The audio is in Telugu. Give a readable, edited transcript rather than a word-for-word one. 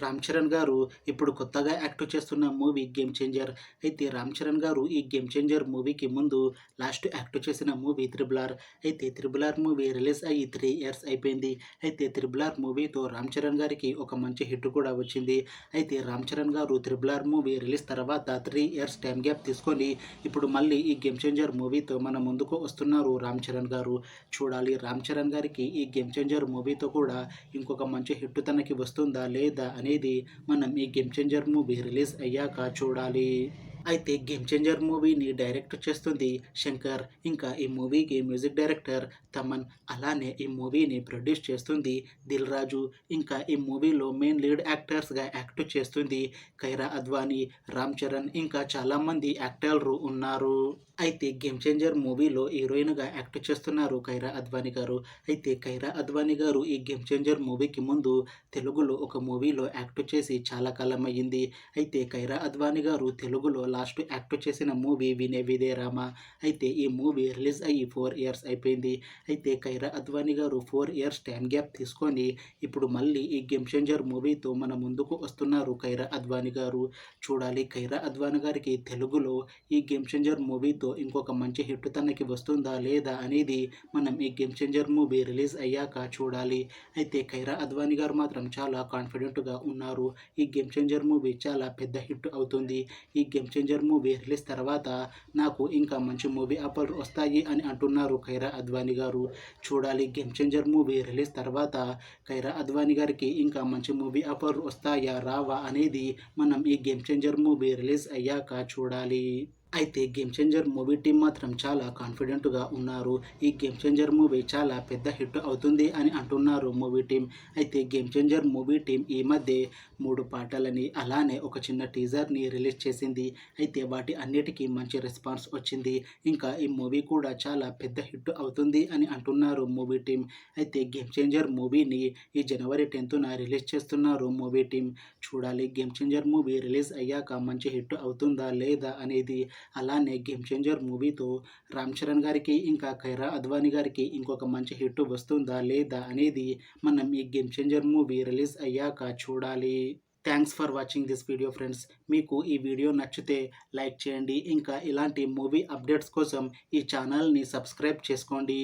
రామ్ చరణ్ గారు ఇప్పుడు కొత్తగా యాక్ట్ చేస్తున్న మూవీ గేమ్ చేంజర్. అయితే రామ్ చరణ్ గారు ఈ గేమ్ చేంజర్ మూవీకి ముందు లాస్ట్ యాక్ట్ చేసిన మూవీ త్రిబుల్ ఆర్. అయితే త్రిబుల్ ఆర్ మూవీ రిలీజ్ అయ్యి 3 ఇయర్స్ అయిపోయింది. అయితే త్రిబుల్ ఆర్ మూవీతో రామ్ చరణ్ గారికి ఒక మంచి హిట్ కూడా వచ్చింది. అయితే రామ్ చరణ్ గారు త్రిబుల్ ఆర్ మూవీ రిలీజ్ తర్వాత 3 ఇయర్స్ టైం గ్యాప్ తీసుకొని ఇప్పుడు మళ్ళీ ఈ గేమ్ చేంజర్ మూవీతో మన ముందుకు వస్తున్నారు రామ్ చరణ్ గారు. చూడాలి రామ్ చరణ్ గారికి ఈ గేమ్ చేంజర్ మూవీతో కూడా ఇంకొక మంచి హిట్ తనకి వస్తుందా లేదా అనేది మనం ఈ గేమ్ చేంజర్ మూవీ రిలీజ్ అయ్యాక చూడాలి. అయితే గేమ్ చేంజర్ మూవీని డైరెక్ట్ చేస్తుంది శంకర్, ఇంకా ఈ మూవీకి మ్యూజిక్ డైరెక్టర్ తమన్, అలానే ఈ మూవీని ప్రొడ్యూస్ చేస్తుంది దిల్ రాజు, ఇంకా ఈ మూవీలో మెయిన్ లీడ్ యాక్టర్స్గా యాక్ట్ చేస్తుంది కైరా అద్వానీ, రామ్ చరణ్, ఇంకా చాలామంది యాక్టర్లు ఉన్నారు. అయితే గేమ్ చేంజర్ మూవీలో హీరోయిన్గా యాక్ట్ చేస్తున్నారు కైరా అద్వానీ గారు. అయితే కైరా అద్వానీ గారు ఈ గేమ్ చేంజర్ మూవీకి ముందు తెలుగులో ఒక మూవీలో యాక్ట్ చేసి చాలా కాలం అయ్యింది. అయితే కైరా అద్వానీ గారు తెలుగులో లాస్ట్ యాక్ట్ చేసిన మూవీ వినే విదే రామ. అయితే ఈ మూవీ రిలీజ్ అయ్యి 4 ఇయర్స్ అయిపోయింది. అయితే కైరా అద్వానీ గారు 4 ఇయర్స్ టైం గ్యాప్ తీసుకొని ఇప్పుడు మళ్ళీ ఈ గేమ్ చేంజర్ మూవీతో మన ముందుకు వస్తున్నారు కైరా అద్వానీ గారు. చూడాలి కైరా అద్వానీ గారికి తెలుగులో ఈ గేమ్ చేంజర్ మూవీతో ఇంకొక మంచి హిట్ తనకి వస్తుందా లేదా అనేది మనం ఈ గేమ్ చేంజర్ మూవీ రిలీజ్ అయ్యాక చూడాలి. అయితే కైరా అద్వానీ గారు మాత్రం చాలా కాన్ఫిడెంట్గా ఉన్నారు. ఈ గేమ్ చేంజర్ మూవీ చాలా పెద్ద హిట్ అవుతుంది. ఈ గేమ్ చేంజర్ మూవీ రిలీజ్ తర్వాత నాకు ఇంకా మంచి మూవీ ఆఫర్లు వస్తాయి అని అంటున్నారు కైరా అద్వానీ గారు. చూడాలి గేమ్ చేంజర్ మూవీ రిలీజ్ తర్వాత కైరా అద్వానీ గారికి ఇంకా మంచి మూవీ ఆఫర్లు వస్తాయా రావా అనేది మనం ఈ గేమ్ చేంజర్ మూవీ రిలీజ్ అయ్యాక చూడాలి. అయితే గేమ్ చేంజర్ మూవీ టీం మాత్రం చాలా కాన్ఫిడెంట్గా ఉన్నారు. ఈ గేమ్ చేంజర్ మూవీ చాలా పెద్ద హిట్ అవుతుంది అని అంటున్నారు మూవీ టీం. అయితే గేమ్ చేంజర్ మూవీ టీం ఈ మధ్య 3 పాటలని అలానే ఒక చిన్న టీజర్ని రిలీజ్ చేసింది. అయితే వాటి అన్నిటికీ మంచి రెస్పాన్స్ వచ్చింది. ఇంకా ఈ మూవీ కూడా చాలా పెద్ద హిట్ అవుతుంది అని అంటున్నారు మూవీ టీం. అయితే గేమ్ చేంజర్ మూవీని ఈ జనవరి 10న రిలీజ్ చేస్తున్నారు మూవీ టీం. చూడాలి గేమ్ చేంజర్ మూవీ రిలీజ్ అయ్యాక మంచి హిట్ అవుతుందా లేదా అనేది. అలానే గేమ్ చేంజర్ మూవీతో రామ్ చరణ్ గారికి ఇంకా కైరా అద్వానీ గారికి ఇంకొక మంచి హిట్ వస్తుందా లేదా అనేది మనం ఈ గేమ్ చేంజర్ మూవీ రిలీజ్ అయ్యాక చూడాలి. Thanks for watching this video friends. మీకు ఈ వీడియో నచ్చితే లైక్ చేయండి. ఇంకా ఇలాంటి మూవీ అప్డేట్స్ కోసం ఈ ఛానల్ని సబ్స్క్రైబ్ చేసుకోండి.